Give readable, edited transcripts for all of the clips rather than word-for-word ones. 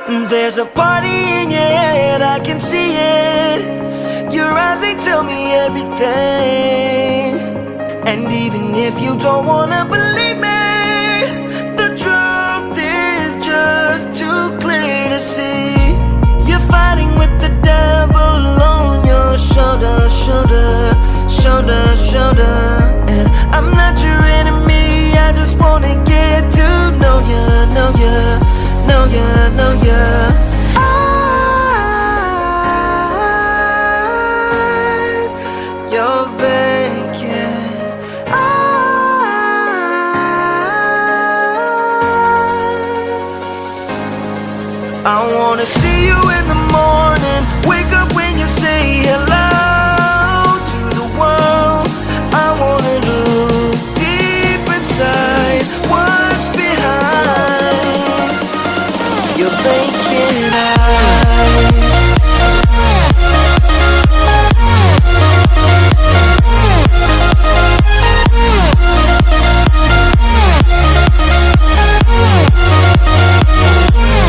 There's a party in your head, I can see it. Your eyes, they tell me everything. And even if you don't wanna believe me, the truth is just too clear to see. You're fighting with the devil on your shoulder, shoulder, shoulder, shoulder. And I'm not your enemy, I just wanna get to know ya, know ya, know ya, know ya. Eyes, you're vacant. I wanna see you in the morning, wake up when you say hello to the world. I wanna look deep inside what's behind your vacant eyes.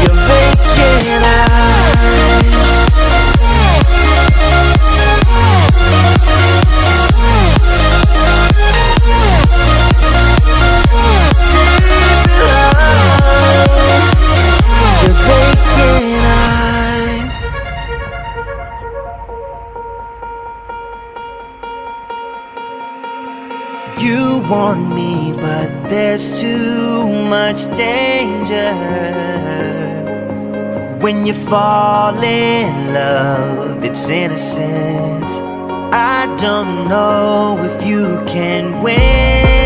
Your vacant eyes. Your vacant eyes. You want me, but there's too much danger. When you fall in love, it's innocent. I don't know if you can win.